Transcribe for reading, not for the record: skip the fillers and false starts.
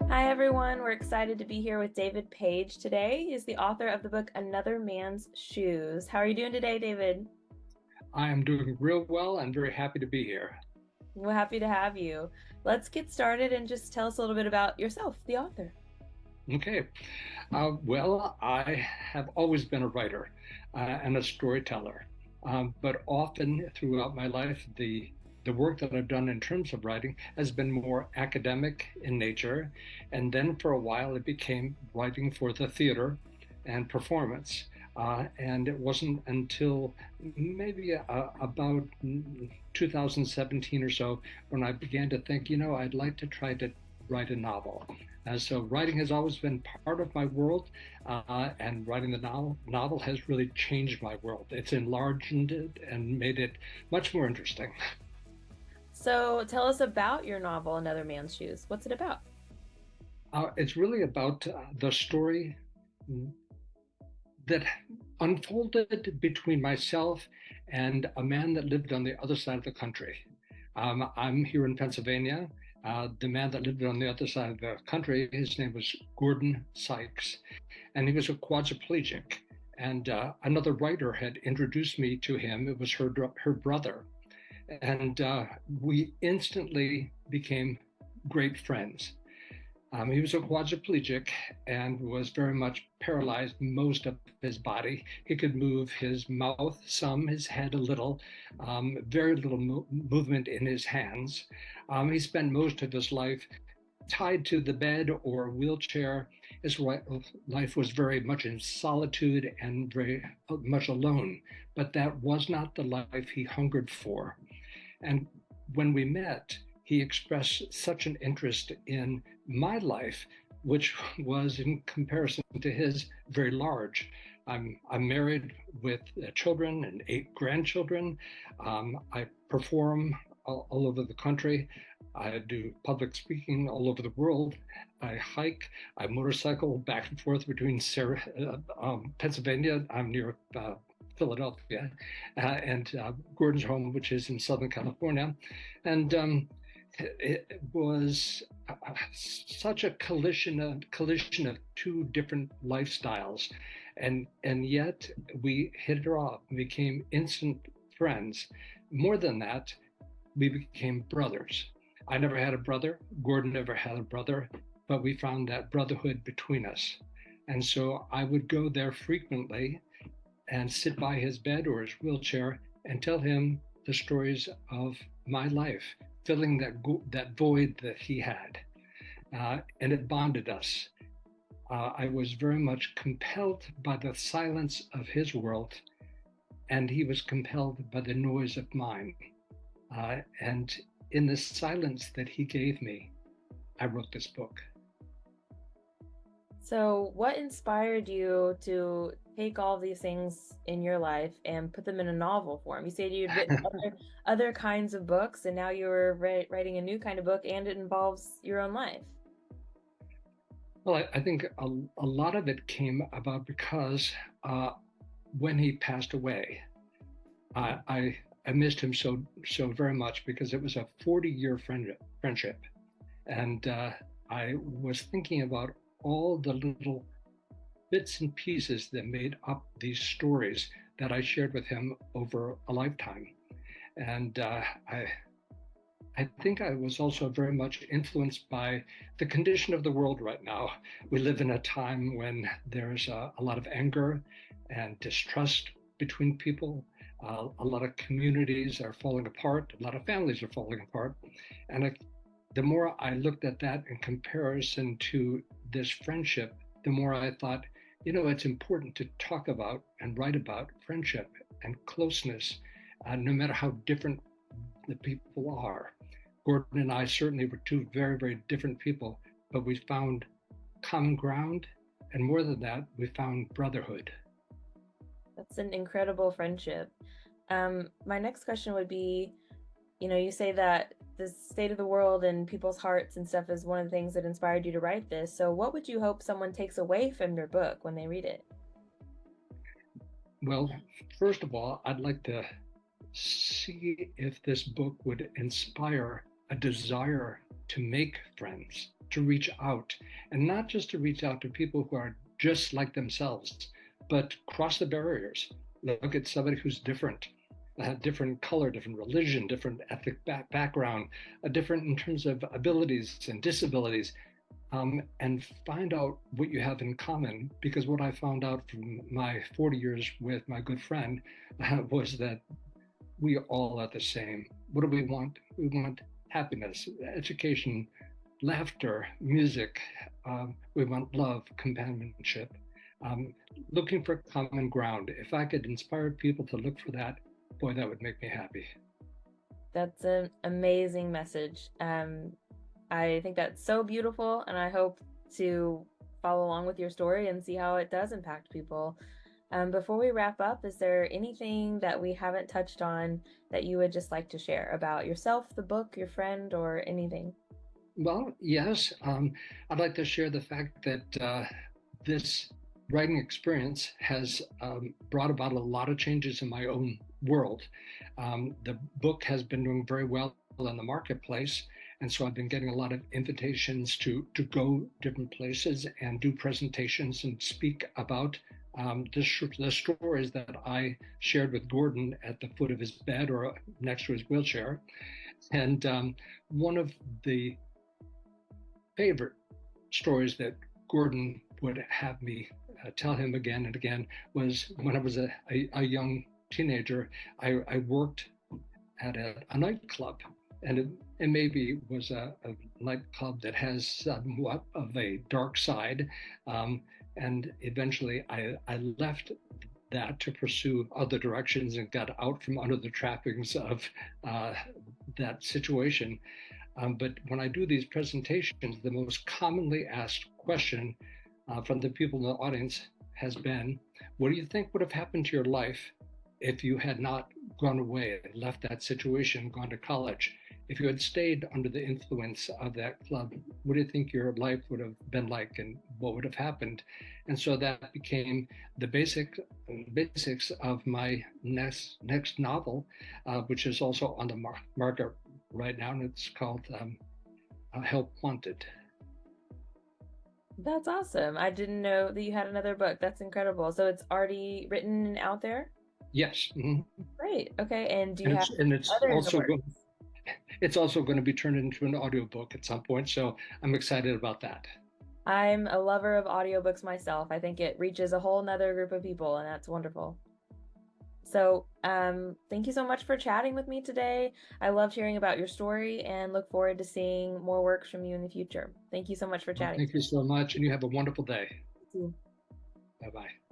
Hi, everyone. We're excited to be here with David Page today. He's the author of the book Another Man's Shoes. How are you doing today, David? I am doing real well and very happy to be here. We're happy to have you. Let's get started and just tell us a little bit about yourself, the author. Okay. Well, I have always been a writer and a storyteller, but often throughout my life, the work that I've done in terms of writing has been more academic in nature, and then for a while it became writing for the theater and performance. And it wasn't until maybe about 2017 or so when I began to think, I'd like to try to write a novel. So writing has always been part of my world, and writing the novel has really changed my world. It's enlarged it and made it much more interesting. So, tell us about your novel, Another Man's Shoes. What's it about? It's really about the story that unfolded between myself and a man that lived on the other side of the country. I'm here in Pennsylvania. The man that lived on the other side of the country, his name was Gordon Sykes, and he was a quadriplegic. And another writer had introduced me to him. It was her brother, and we instantly became great friends. He was a quadriplegic and was very much paralyzed most of his body. He could move his mouth some, his head a little, very little movement in his hands. He spent most of his life tied to the bed or wheelchair. His life was very much in solitude and very much alone, but that was not the life he hungered for. And when we met, he expressed such an interest in my life, which was in comparison to his very large. I'm married with children and 8 grandchildren. I perform all over the country. I do public speaking all over the world. I hike. I motorcycle back and forth between Pennsylvania. I'm near Philadelphia, and Gordon's home, which is in Southern California. And it was such a collision of two different lifestyles, and yet we hit it off and became instant friends. More than that, we became brothers. I never had a brother. Gordon never had a brother, but we found that brotherhood between us. And so I would go there frequently and sit by his bed or his wheelchair and tell him the stories of my life, filling that void that he had. And it bonded us. I was very much compelled by the silence of his world, and he was compelled by the noise of mine. And in the silence that he gave me, I wrote this book. So, what inspired you to take all these things in your life and put them in a novel form? You said you'd written other kinds of books, and now you're writing a new kind of book, and it involves your own life. Well, I think a lot of it came about because when he passed away, I missed him so very much because it was a 40-year friendship, and I was thinking about all the little bits and pieces that made up these stories that I shared with him over a lifetime, and I think I was also very much influenced by the condition of the world right now. We live in a time when there's a lot of anger and distrust between people. A lot of communities are falling apart. A lot of families are falling apart. And the more I looked at that in comparison to this friendship, the more I thought, it's important to talk about and write about friendship and closeness, no matter how different the people are. Gordon and I certainly were two very, very different people, but we found common ground. And more than that, we found brotherhood. That's an incredible friendship. My next question would be, you say that the state of the world and people's hearts and stuff is one of the things that inspired you to write this. So, what would you hope someone takes away from your book when they read it? Well, first of all, I'd like to see if this book would inspire a desire to make friends, to reach out, and not just to reach out to people who are just like themselves, but cross the barriers. Look at somebody who's different, different color, different religion, different ethnic background, different in terms of abilities and disabilities, and find out what you have in common. Because what I found out from my 40 years with my good friend was that we all are the same. What do we want? We want happiness, education, laughter, music. We want love, companionship, um, looking for common ground. If I could inspire people to look for that, boy, that would make me happy. That's an amazing message. I think that's so beautiful, and I hope to follow along with your story and see how it does impact people. Before we wrap up, is there anything that we haven't touched on that you would just like to share about yourself, the book, your friend, or anything? Well, yes, I'd like to share the fact that this writing experience has brought about a lot of changes in my own world. The book has been doing very well in the marketplace, and so I've been getting a lot of invitations to go different places and do presentations and speak about the stories that I shared with Gordon at the foot of his bed or next to his wheelchair. And one of the favorite stories that Gordon would have me tell him again and again was when I was a young teenager. I worked at a nightclub, and it maybe was a nightclub that has somewhat of a dark side. And eventually I left that to pursue other directions and got out from under the trappings of uh, that situation. But when I do these presentations, the most commonly asked question from the people in the audience has been, what do you think would have happened to your life if you had not gone away, left that situation, gone to college? If you had stayed under the influence of that club, what do you think your life would have been like and what would have happened? And so that became the basics of my next novel, which is also on the market right now, and it's called Help Wanted. That's awesome. I didn't know that you had another book. That's incredible. So it's already written and out there? Yes, Great. Okay. And do you and have it's other in the also works? going it's also going to be turned into an audiobook at some point. So I'm excited about that. I'm a lover of audiobooks myself. I think it reaches a whole nother group of people, and that's wonderful. So, thank you so much for chatting with me today. I loved hearing about your story and look forward to seeing more works from you in the future. Thank you so much for Well, chatting thank you so much, and you have a wonderful day. to me. Bye bye.